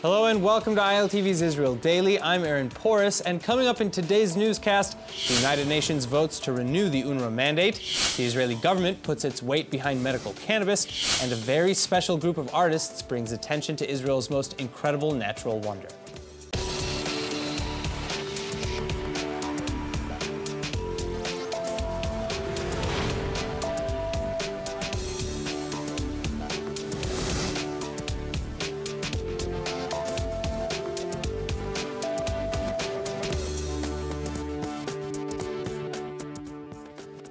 Hello and welcome to ILTV's Israel Daily. I'm Aaron Porras, and coming up in today's newscast, the United Nations votes to renew the UNRWA mandate, the Israeli government puts its weight behind medical cannabis, and a very special group of artists brings attention to Israel's most incredible natural wonder.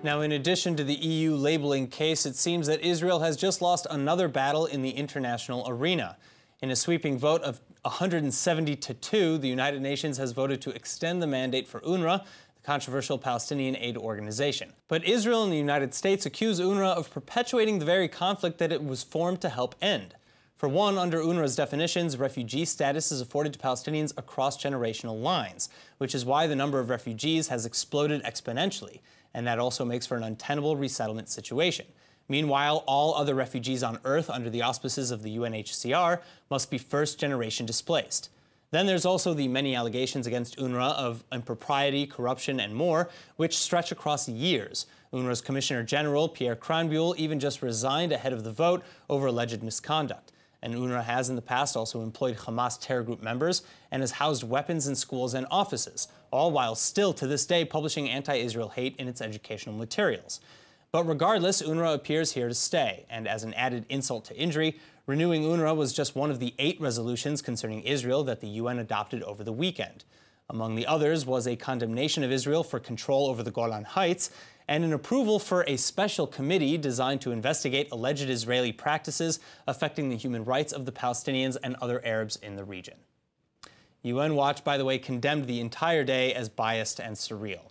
Now, in addition to the EU labeling case, it seems that Israel has just lost another battle in the international arena. In a sweeping vote of 170 to 2, the United Nations has voted to extend the mandate for UNRWA, the controversial Palestinian aid organization. But Israel and the United States accuse UNRWA of perpetuating the very conflict that it was formed to help end. For one, under UNRWA's definitions, refugee status is afforded to Palestinians across generational lines, which is why the number of refugees has exploded exponentially. And that also makes for an untenable resettlement situation. Meanwhile, all other refugees on Earth under the auspices of the UNHCR must be first-generation displaced. Then there's also the many allegations against UNRWA of impropriety, corruption, and more, which stretch across years. UNRWA's Commissioner General, Pierre Cranbuol, even just resigned ahead of the vote over alleged misconduct. And UNRWA has in the past also employed Hamas terror group members and has housed weapons in schools and offices, all while still to this day publishing anti-Israel hate in its educational materials. But regardless, UNRWA appears here to stay, and as an added insult to injury, renewing UNRWA was just one of the 8 resolutions concerning Israel that the UN adopted over the weekend. Among the others was a condemnation of Israel for control over the Golan Heights, and an approval for a special committee designed to investigate alleged Israeli practices affecting the human rights of the Palestinians and other Arabs in the region. UN Watch, by the way, condemned the entire day as biased and surreal.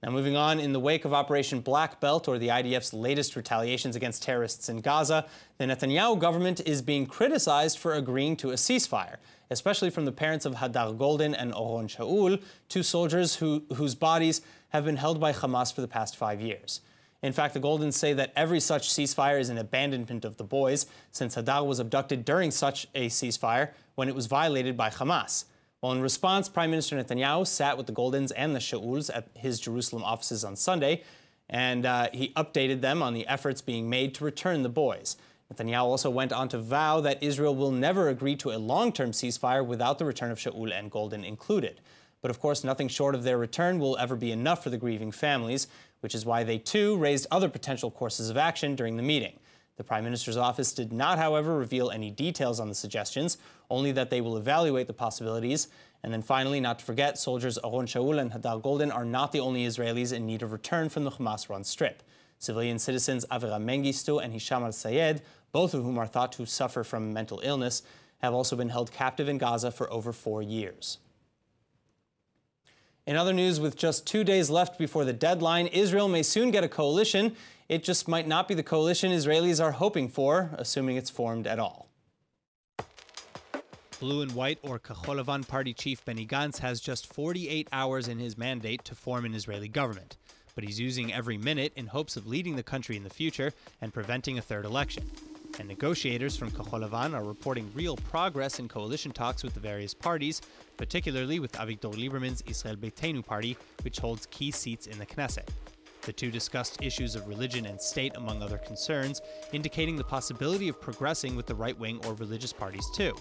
Now, moving on, in the wake of Operation Black Belt, or the IDF's latest retaliations against terrorists in Gaza, the Netanyahu government is being criticized for agreeing to a ceasefire, especially from the parents of Hadar Goldin and Oron Shaul, 2 soldiers whose bodies have been held by Hamas for the past 5 years. In fact, the Goldins say that every such ceasefire is an abandonment of the boys, since Hadar was abducted during such a ceasefire when it was violated by Hamas. Well, in response, Prime Minister Netanyahu sat with the Goldins and the Shauls at his Jerusalem offices on Sunday, and he updated them on the efforts being made to return the boys. Netanyahu also went on to vow that Israel will never agree to a long-term ceasefire without the return of Shaul and Goldin included. But of course, nothing short of their return will ever be enough for the grieving families, which is why they too raised other potential courses of action during the meeting. The Prime Minister's office did not, however, reveal any details on the suggestions, only that they will evaluate the possibilities. And then finally, not to forget, soldiers Oron Shaul and Hadar Goldin are not the only Israelis in need of return from the Hamas-run Strip. Civilian citizens Aviram Mengistu and Hisham al-Sayed, both of whom are thought to suffer from mental illness, have also been held captive in Gaza for over 4 years. In other news, with just 2 days left before the deadline, Israel may soon get a coalition. It just might not be the coalition Israelis are hoping for, assuming it's formed at all. Blue and White, or Kachol Lavan party chief Benny Gantz, has just 48 hours in his mandate to form an Israeli government. But he's using every minute in hopes of leading the country in the future and preventing a third election. And negotiators from Kachol Lavan are reporting real progress in coalition talks with the various parties, particularly with Avigdor Lieberman's Israel Beitenu party, which holds key seats in the Knesset. The two discussed issues of religion and state, among other concerns, indicating the possibility of progressing with the right-wing or religious parties too.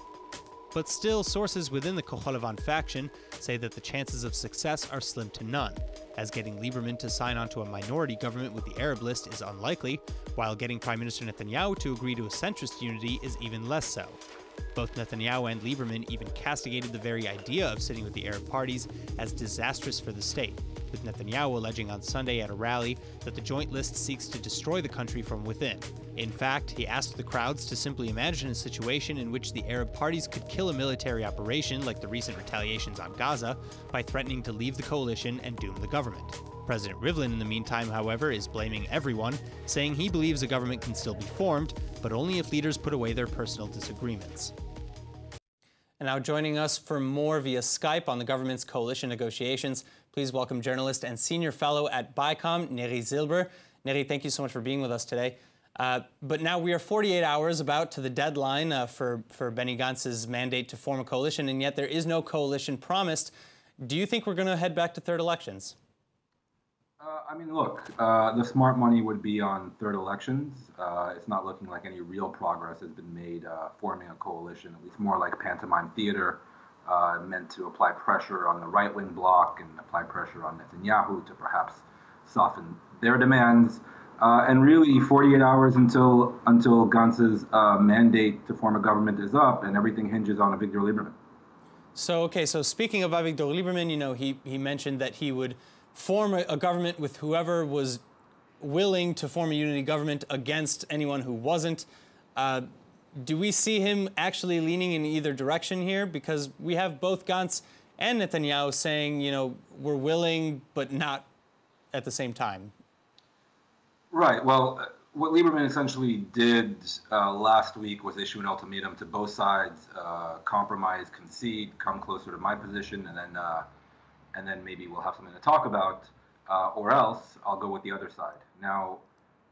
But still, sources within the Kachol Lavan faction say that the chances of success are slim to none, as getting Lieberman to sign on to a minority government with the Arab list is unlikely, while getting Prime Minister Netanyahu to agree to a centrist unity is even less so. Both Netanyahu and Lieberman even castigated the very idea of sitting with the Arab parties as disastrous for the state, with Netanyahu alleging on Sunday at a rally that the joint list seeks to destroy the country from within. In fact, he asked the crowds to simply imagine a situation in which the Arab parties could kill a military operation like the recent retaliations on Gaza by threatening to leave the coalition and doom the government. President Rivlin, in the meantime, however, is blaming everyone, saying he believes a government can still be formed, but only if leaders put away their personal disagreements. And now joining us for more via Skype on the government's coalition negotiations, please welcome journalist and senior fellow at BICOM, Neri Zilber. Neri, thank you so much for being with us today. But now we are 48 hours about to the deadline for Benny Gantz's mandate to form a coalition, and yet there is no coalition promised. Do you think we're going to head back to third elections? I mean, look, the smart money would be on third elections. It's not looking like any real progress has been made forming a coalition, at least more like pantomime theater, meant to apply pressure on the right-wing bloc and apply pressure on Netanyahu to perhaps soften their demands. And really, 48 hours until Gantz's mandate to form a government is up, and everything hinges on Avigdor Lieberman. So, okay, so speaking of Avigdor Lieberman, you know, he mentioned that he would form a government with whoever was willing to form a unity government against anyone who wasn't. Do we see him actually leaning in either direction here? Because we have both Gantz and Netanyahu saying, you know, we're willing, but not at the same time. Right. Well, what Lieberman essentially did last week was issue an ultimatum to both sides, compromise, concede, come closer to my position, and then maybe we'll have something to talk about, or else I'll go with the other side. Now,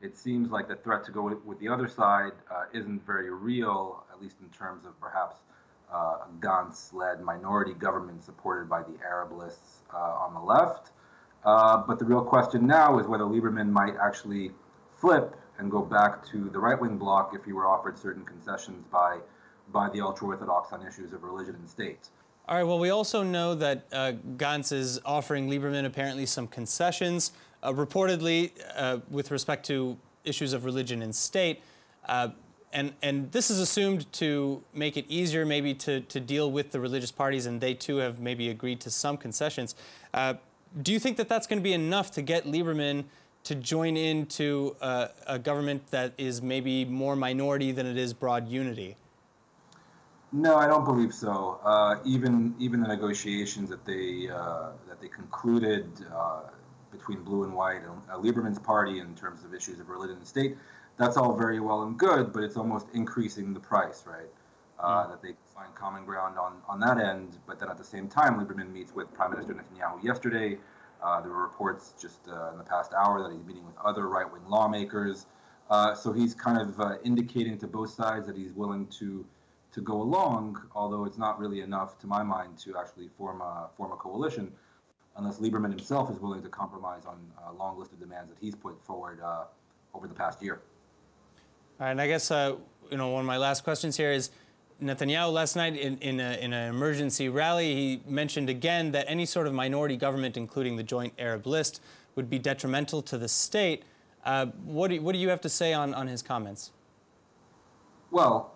it seems like the threat to go with the other side isn't very real, at least in terms of perhaps a Gantz-led minority government supported by the Arablists on the left. But the real question now is whether Lieberman might actually flip and go back to the right-wing bloc if he were offered certain concessions by the ultra-Orthodox on issues of religion and state. All right, well, we also know that Gantz is offering Lieberman apparently some concessions, reportedly with respect to issues of religion and state. And this is assumed to make it easier maybe to deal with the religious parties, and they too have maybe agreed to some concessions. Do you think that that's going to be enough to get Lieberman to join into a government that is maybe more minority than it is broad unity? No, I don't believe so. Even the negotiations that they concluded between Blue and White and Lieberman's party in terms of issues of religion and state, that's all very well and good, but it's almost increasing the price, right? That they find common ground on that end, but then at the same time, Lieberman meets with Prime Minister Netanyahu yesterday. There were reports just in the past hour that he's meeting with other right-wing lawmakers. So he's kind of indicating to both sides that he's willing to go along, although it's not really enough, to my mind, to actually form a coalition, unless Lieberman himself is willing to compromise on a long list of demands that he's put forward over the past year. All right, and I guess you know, one of my last questions here is, Netanyahu last night in an emergency rally, he mentioned again that any sort of minority government, including the Joint Arab List, would be detrimental to the state. What do you have to say on his comments? Well,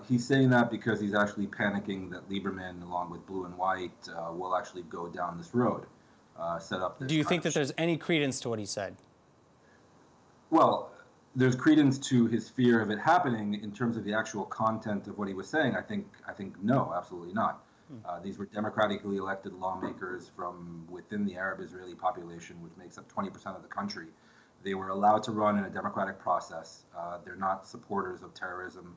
he's saying that because he's actually panicking that Lieberman, along with Blue and White, will actually go down this road, set up this. Do you think that there's any credence to what he said? Well, there's credence to his fear of it happening. In terms of the actual content of what he was saying, I think no, absolutely not. These were democratically elected lawmakers from within the Arab Israeli population, which makes up 20% of the country. They were allowed to run in a democratic process. They're not supporters of terrorism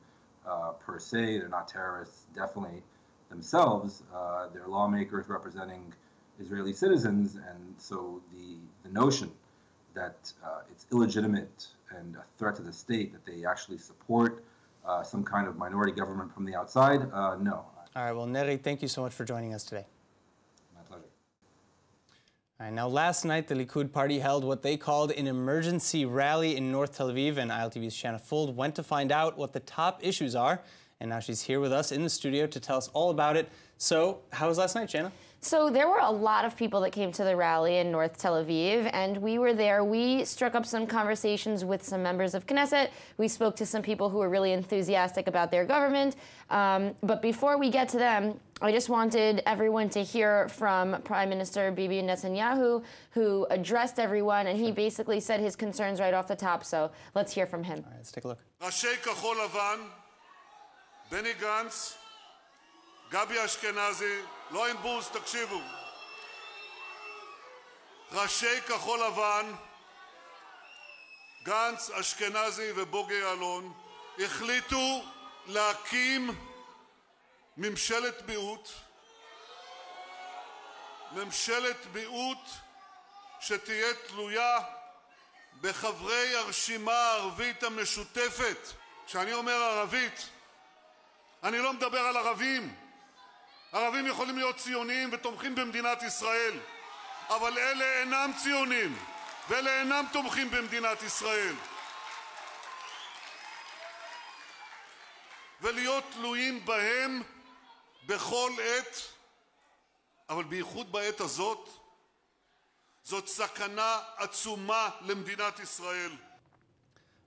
per se. They're not terrorists, definitely themselves. They're lawmakers representing Israeli citizens, and so the notion that it's illegitimate and a threat to the state that they actually support some kind of minority government from the outside, no. All right, well, Neri, thank you so much for joining us today. My pleasure. All right, now last night the Likud party held what they called an emergency rally in North Tel Aviv, and ILTV's Shanna Fuld went to find out what the top issues are, and now she's here with us in the studio to tell us all about it. So, how was last night, Shanna? So there were a lot of people that came to the rally in North Tel Aviv, and we were there. We struck up some conversations with some members of Knesset. We spoke to some people who were really enthusiastic about their government. But before we get to them, I just wanted everyone to hear from Prime Minister Bibi Netanyahu, who addressed everyone, and he basically said his concerns right off the top. So let's hear from him. All right, let's take a look. ראשי כחול לבן, בני גנץ, גבי אשכנזי, לא אין בוז, תקשיבו. ראשי כחול לבן, גנץ, אשכנזי ובוגי יעלון, החליטו להקים ממשלת מיעוט שתהיה תלויה בחברי הרשימה הערבית המשותפת. כשאני אומר ערבית, אני לא מדבר על ערבים. ערבים יכולים להיות ציוניים ותומכים במדינת ישראל, אבל אלה אינם ציונים, ואלה אינם תומכים במדינת ישראל. ולהיות תלויים בהם בכל עת, אבל בייחוד בעת הזאת, זאת סכנה עצומה למדינת ישראל.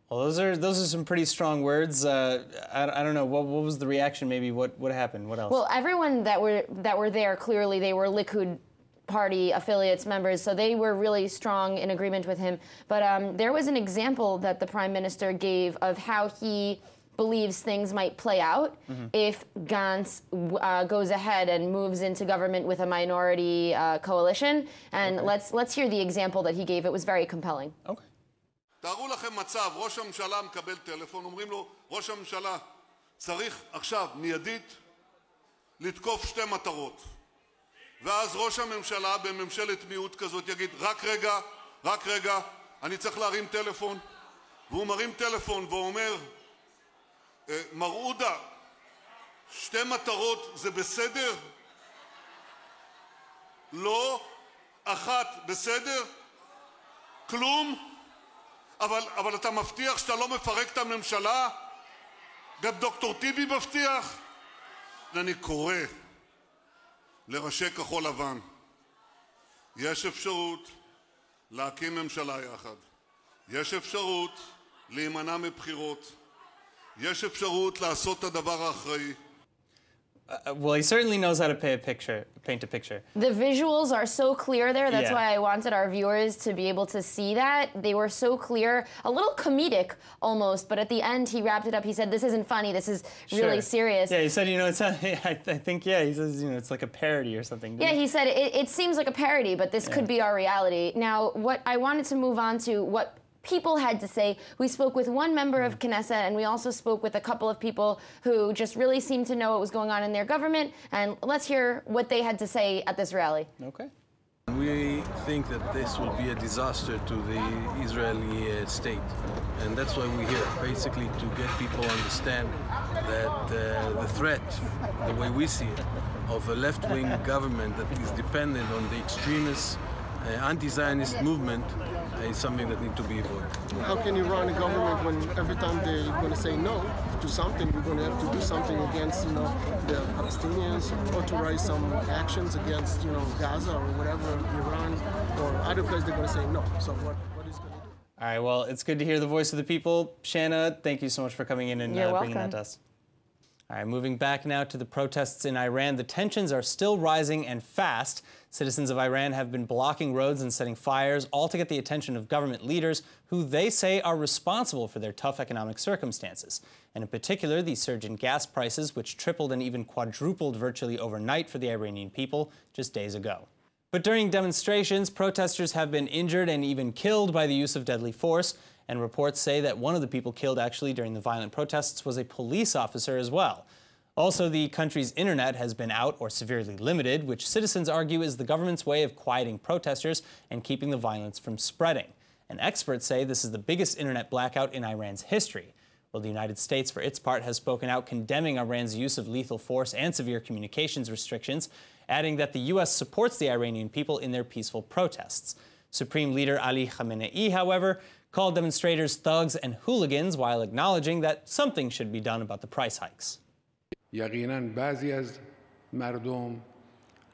Well, those are some pretty strong words. I don't know what was the reaction. Maybe what happened? What else? Well, everyone that were there, clearly they were Likud party affiliates, members, so they were really strong in agreement with him. But there was an example that the prime minister gave of how he believes things might play out if Gantz goes ahead and moves into government with a minority coalition. And let's hear the example that he gave. It was very compelling. Okay. תארו לכם מצב, ראש הממשלה מקבל טלפון, אומרים לו, ראש הממשלה צריך עכשיו מיידית לתקוף שתי מטרות. ואז ראש הממשלה בממשלת מיעוט כזאת יגיד, רק רגע, אני צריך להרים טלפון. והוא מרים טלפון והוא אומר, מר עודה, שתי מטרות זה בסדר? לא, אחת בסדר? כלום? אבל אתה מבטיח שאתה לא מפרק את הממשלה? גם דוקטור טיבי מבטיח? אני קורא לראשי כחול לבן. יש אפשרות להקים ממשלה יחד. יש אפשרות להימנע מבחירות. יש אפשרות לעשות את הדבר האחראי. Well, he certainly knows how to paint a picture. The visuals are so clear there. That's why I wanted our viewers to be able to see that. They were so clear, a little comedic almost, but at the end he wrapped it up. He said, this isn't funny, this is really serious. Yeah, he said, I think, he says, it's like a parody or something. Yeah, he said, it seems like a parody, but this could be our reality. Now, what I wanted to move on to, what people had to say. We spoke with one member of Knesset, and we also spoke with a couple of people who just really seemed to know what was going on in their government. And let's hear what they had to say at this rally. Okay. We think that this will be a disaster to the Israeli state. And that's why we're here, basically to get people to understand that the threat, the way we see it, of a left-wing government that is dependent on the extremist anti-Zionist movement is something that needs to be avoided. How can you run a government when every time they're going to say no to something, you're going to have to do something against, the Palestinians, authorize some actions against, Gaza or whatever, Iran or other place they're going to say no. So what is going to do? All right, well, it's good to hear the voice of the people. Shanna, thank you so much for coming in and bringing that to us. All right, moving back now to the protests in Iran. The tensions are still rising and fast. Citizens of Iran have been blocking roads and setting fires, all to get the attention of government leaders who they say are responsible for their tough economic circumstances. And in particular, the surge in gas prices, which tripled and even quadrupled virtually overnight for the Iranian people just days ago. But during demonstrations, protesters have been injured and even killed by the use of deadly force. And reports say that one of the people killed actually during the violent protests was a police officer as well. Also, the country's internet has been out or severely limited, which citizens argue is the government's way of quieting protesters and keeping the violence from spreading. And experts say this is the biggest internet blackout in Iran's history. Well, the United States, for its part, has spoken out condemning Iran's use of lethal force and severe communications restrictions, adding that the U.S. supports the Iranian people in their peaceful protests. Supreme Leader Ali Khamenei, however, called demonstrators thugs and hooligans while acknowledging that something should be done about the price hikes. یقیناً بعضی از مردم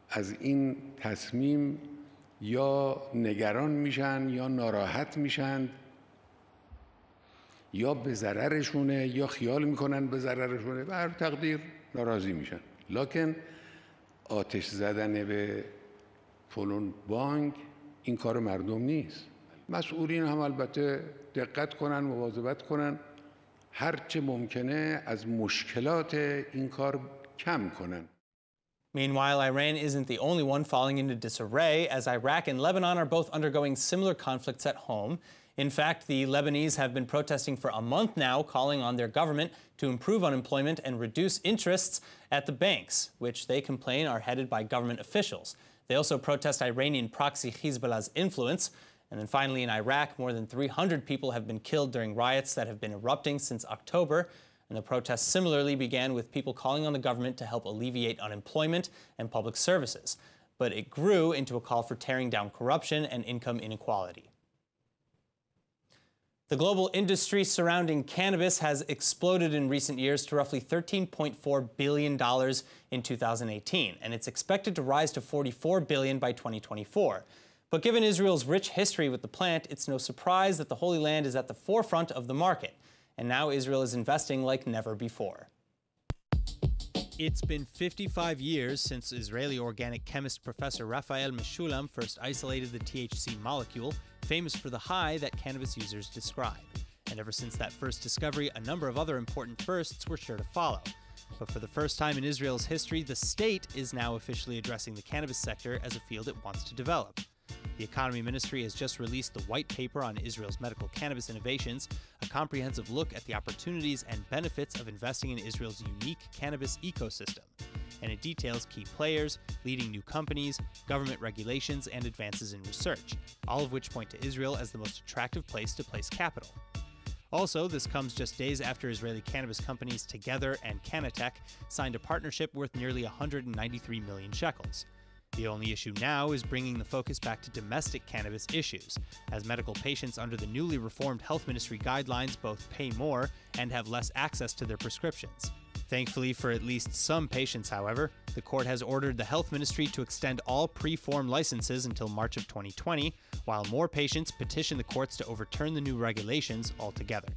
از این تصمیم یا نگران میشن یا ناراحت میشن یا به ضررشونه یا خیال میکنن به ضررشونه به هر تقدیر ناراضی میشن لکن آتش زدن به فلان بانک این کار مردم نیست مسئولین هم البته دقت کنن مواظبت کنن هرچه ممکنه از مشکلات این کار کم کنن. Meanwhile, Iran isn't the only one falling into disarray, as Iraq and Lebanon are both undergoing similar conflicts at home. In fact, the Lebanese have been protesting for a month now, calling on their government to improve unemployment and reduce interests at the banks, which they complain are headed by government officials. They also protest Iranian proxy Hezbollah's influence. And then finally, in Iraq, more than 300 people have been killed during riots that have been erupting since October. And the protests similarly began with people calling on the government to help alleviate unemployment and public services. But it grew into a call for tearing down corruption and income inequality. The global industry surrounding cannabis has exploded in recent years to roughly $13.4 billion in 2018, and it's expected to rise to $44 billion by 2024. But given Israel's rich history with the plant, it's no surprise that the Holy Land is at the forefront of the market. And now Israel is investing like never before. It's been 55 years since Israeli organic chemist Professor Raphael Meshulam first isolated the THC molecule, famous for the high that cannabis users describe. And ever since that first discovery, a number of other important firsts were sure to follow. But for the first time in Israel's history, the state is now officially addressing the cannabis sector as a field it wants to develop. The Economy Ministry has just released the White Paper on Israel's medical cannabis innovations, a comprehensive look at the opportunities and benefits of investing in Israel's unique cannabis ecosystem. And it details key players, leading new companies, government regulations, and advances in research, all of which point to Israel as the most attractive place to place capital. Also, this comes just days after Israeli cannabis companies Together and Canatech signed a partnership worth nearly 193 million shekels. The only issue now is bringing the focus back to domestic cannabis issues, as medical patients under the newly reformed health ministry guidelines both pay more and have less access to their prescriptions. Thankfully for at least some patients, however, the court has ordered the health ministry to extend all pre-form licenses until March of 2020, while more patients petition the courts to overturn the new regulations altogether.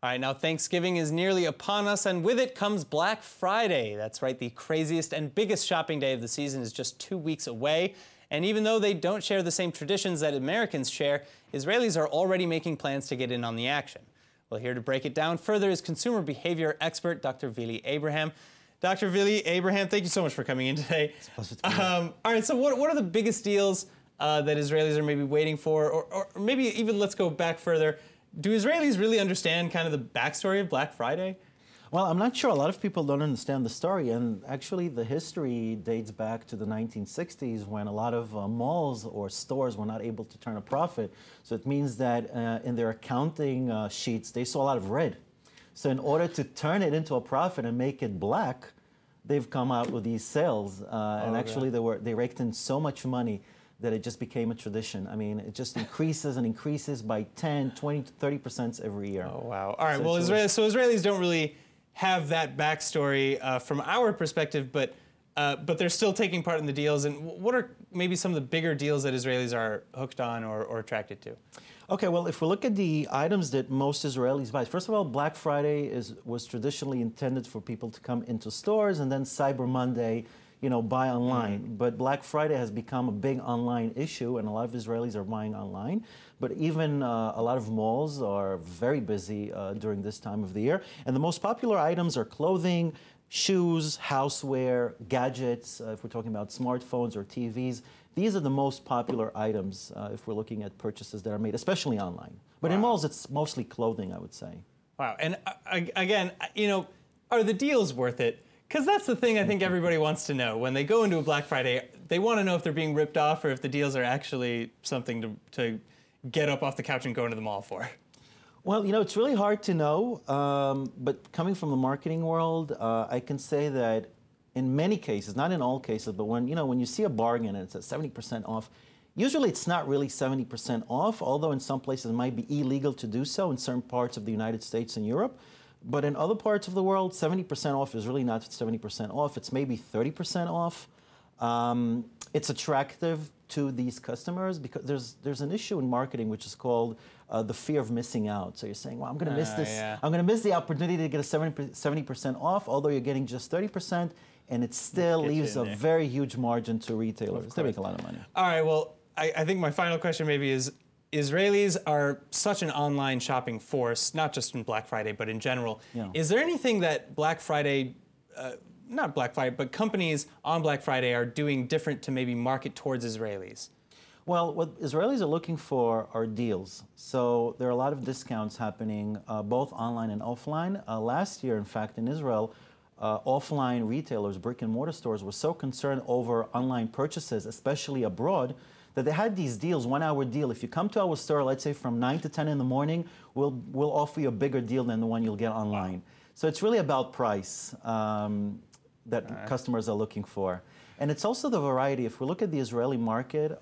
All right, now Thanksgiving is nearly upon us, and with it comes Black Friday. That's right, the craziest and biggest shopping day of the season is just 2 weeks away. And even though they don't share the same traditions that Americans share, Israelis are already making plans to get in on the action. Well, here to break it down further is consumer behavior expert Dr. Vili Abraham. Dr. Vili Abraham, thank you so much for coming in today. It's a pleasure to be here. All right, so what are the biggest deals that Israelis are maybe waiting for? Or maybe even let's go back further. Do Israelis really understand kind of the backstory of Black Friday? Well, I'm not sure. A lot of people don't understand the story, and actually the history dates back to the 1960s when a lot of malls or stores were not able to turn a profit. So it means that in their accounting sheets, they saw a lot of red. So in order to turn it into a profit and make it black, they've come out with these sales. And actually they raked in so much money that it just became a tradition. I mean, it just increases and increases by 10, 20 to 30% every year. Oh, wow. All right, so well, Israelis don't really have that backstory from our perspective, but they're still taking part in the deals. And what are maybe some of the bigger deals that Israelis are hooked on or attracted to? Okay, well, if we look at the items that most Israelis buy, first of all, Black Friday was traditionally intended for people to come into stores, and then Cyber Monday, you know, buy online. But Black Friday has become a big online issue, and a lot of Israelis are buying online. But even a lot of malls are very busy during this time of the year. And the most popular items are clothing, shoes, houseware, gadgets, if we're talking about smartphones or TVs. These are the most popular items if we're looking at purchases that are made, especially online. But in malls, it's mostly clothing, I would say. Wow. And again, you know, are the deals worth it? Because that's the thing I think everybody wants to know. When they go into a Black Friday, they want to know if they're being ripped off or if the deals are actually something to get up off the couch and go into the mall for. Well, you know, it's really hard to know. But coming from the marketing world, I can say that in many cases, not in all cases, but when you see a bargain and it's at 70% off, usually it's not really 70% off, although in some places it might be illegal to do so in certain parts of the United States and Europe. But in other parts of the world, 70% off is really not 70% off. It's maybe 30% off. It's attractive to these customers because there's an issue in marketing which is called the fear of missing out. So you're saying, well, I'm going to miss this. Yeah. I'm going to miss the opportunity to get a 70% off, although you're getting just 30%, and it still leaves a very huge margin to retailers. They make a lot of money. All right, well, I think my final question maybe is, Israelis are such an online shopping force, not just in Black Friday, but in general. Yeah. Is there anything that Black Friday, not Black Friday, but companies on Black Friday are doing different to maybe market towards Israelis? Well, what Israelis are looking for are deals. So there are a lot of discounts happening both online and offline. Last year, in fact, in Israel, offline retailers, brick and mortar stores, were so concerned over online purchases, especially abroad, that they had these deals, 1 hour deal. If you come to our store, let's say from 9 to 10 in the morning, we'll offer you a bigger deal than the one you'll get online. So it's really about price that customers are looking for. And it's also the variety. If we look at the Israeli market,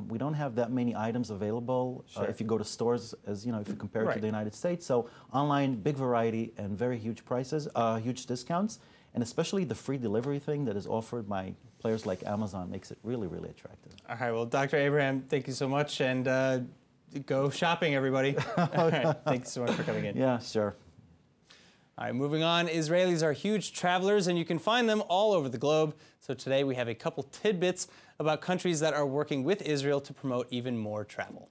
we don't have that many items available if you go to stores, as you know, if you compare it to the United States. So online, big variety and very huge prices, huge discounts, and especially the free delivery thing that is offered by players like Amazon makes it really, really attractive. All right, well, Dr. Abraham, thank you so much, and go shopping, everybody. All right, thank you so much for coming in. Yeah, sure. All right, moving on. Israelis are huge travelers, and you can find them all over the globe. So today we have a couple tidbits about countries that are working with Israel to promote even more travel.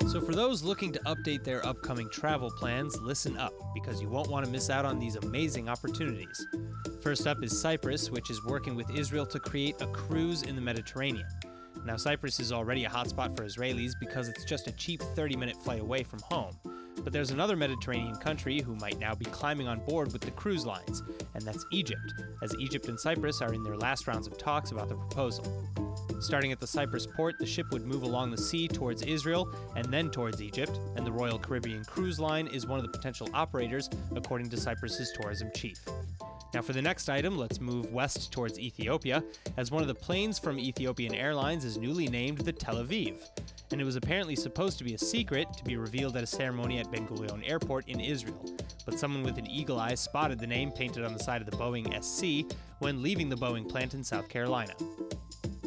So for those looking to update their upcoming travel plans, listen up, because you won't want to miss out on these amazing opportunities. First up is Cyprus, which is working with Israel to create a cruise in the Mediterranean. Now, Cyprus is already a hotspot for Israelis because it's just a cheap 30-minute flight away from home. But there's another Mediterranean country who might now be climbing on board with the cruise lines, and that's Egypt, as Egypt and Cyprus are in their last rounds of talks about the proposal. Starting at the Cyprus port, the ship would move along the sea towards Israel and then towards Egypt, and the Royal Caribbean Cruise Line is one of the potential operators, according to Cyprus's tourism chief. Now for the next item, let's move west towards Ethiopia, as one of the planes from Ethiopian Airlines is newly named the Tel Aviv. And it was apparently supposed to be a secret, to be revealed at a ceremony at Ben Gurion Airport in Israel. But someone with an eagle eye spotted the name painted on the side of the Boeing SC when leaving the Boeing plant in South Carolina.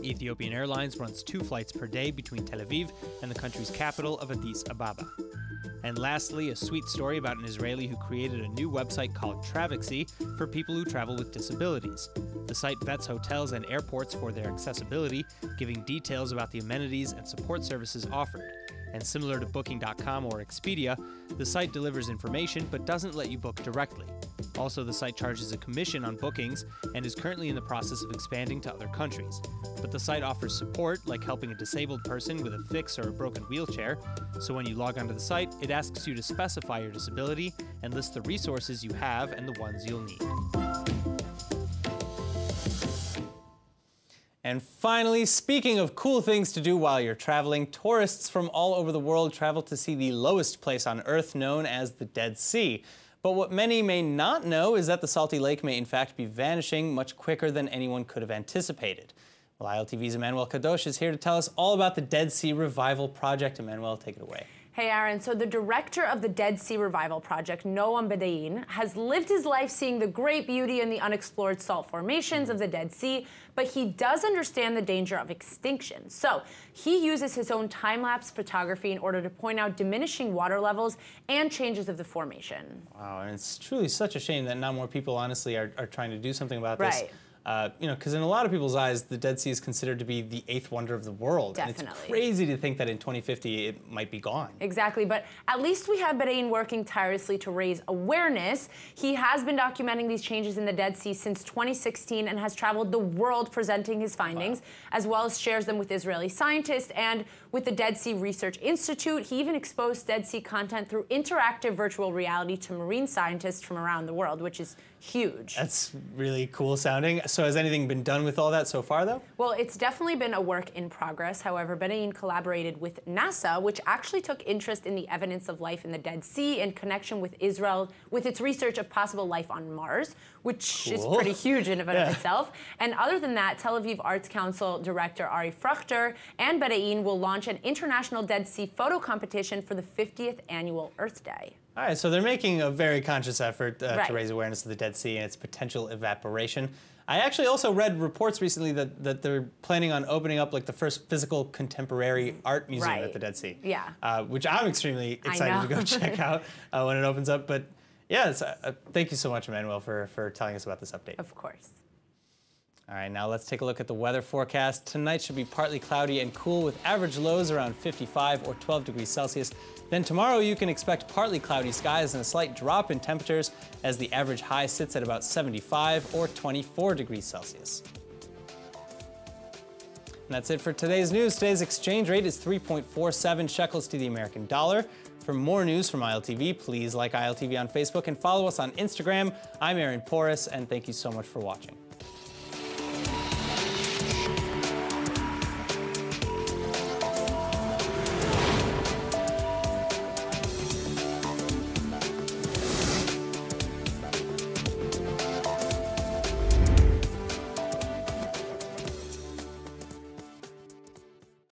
Ethiopian Airlines runs 2 flights per day between Tel Aviv and the country's capital of Addis Ababa. And lastly, a sweet story about an Israeli who created a new website called Travexy for people who travel with disabilities. The site vets hotels and airports for their accessibility, giving details about the amenities and support services offered. And similar to Booking.com or Expedia, the site delivers information but doesn't let you book directly. Also, the site charges a commission on bookings and is currently in the process of expanding to other countries. But the site offers support, like helping a disabled person with a fix or a broken wheelchair. So when you log onto the site, it asks you to specify your disability and list the resources you have and the ones you'll need. And finally, speaking of cool things to do while you're traveling, tourists from all over the world travel to see the lowest place on Earth, known as the Dead Sea. But what many may not know is that the salty lake may in fact be vanishing much quicker than anyone could have anticipated. Well, ILTV's Emmanuel Kadosh is here to tell us all about the Dead Sea Revival Project. Emmanuel, take it away. Hey, Aaron. So the director of the Dead Sea Revival Project, Noam Bedain, has lived his life seeing the great beauty and the unexplored salt formations of the Dead Sea, but he does understand the danger of extinction. So he uses his own time-lapse photography in order to point out diminishing water levels and changes of the formation. Wow, and it's truly such a shame that not more people, honestly, are trying to do something about this. Right. You know, because in a lot of people's eyes, the Dead Sea is considered to be the 8th wonder of the world. Definitely. And it's crazy to think that in 2050 it might be gone. Exactly, but at least we have Bedain working tirelessly to raise awareness. He has been documenting these changes in the Dead Sea since 2016 and has traveled the world presenting his findings, as well as shares them with Israeli scientists and with the Dead Sea Research Institute. He even exposed Dead Sea content through interactive virtual reality to marine scientists from around the world, which is huge. That's really cool sounding. So has anything been done with all that so far, though? Well, it's definitely been a work in progress. However, Bedain collaborated with NASA, which actually took interest in the evidence of life in the Dead Sea in connection with Israel, with its research of possible life on Mars, which is pretty huge in and of itself. And other than that, Tel Aviv Arts Council director Ari Fruchter and Bedain will launch an international Dead Sea photo competition for the 50th annual Earth Day. All right, so they're making a very conscious effort to raise awareness of the Dead Sea and its potential evaporation. I actually also read reports recently that they're planning on opening up like the first physical contemporary art museum at the Dead Sea. Yeah. Which I'm extremely excited to go check out when it opens up. But yeah, thank you so much, Emmanuel, for telling us about this update. Of course. All right, now let's take a look at the weather forecast. Tonight should be partly cloudy and cool with average lows around 55 or 12 degrees Celsius. Then tomorrow you can expect partly cloudy skies and a slight drop in temperatures as the average high sits at about 75 or 24 degrees Celsius. And that's it for today's news. Today's exchange rate is 3.47 shekels to the American dollar. For more news from ILTV, please like ILTV on Facebook and follow us on Instagram. I'm Aaron Porras, and thank you so much for watching.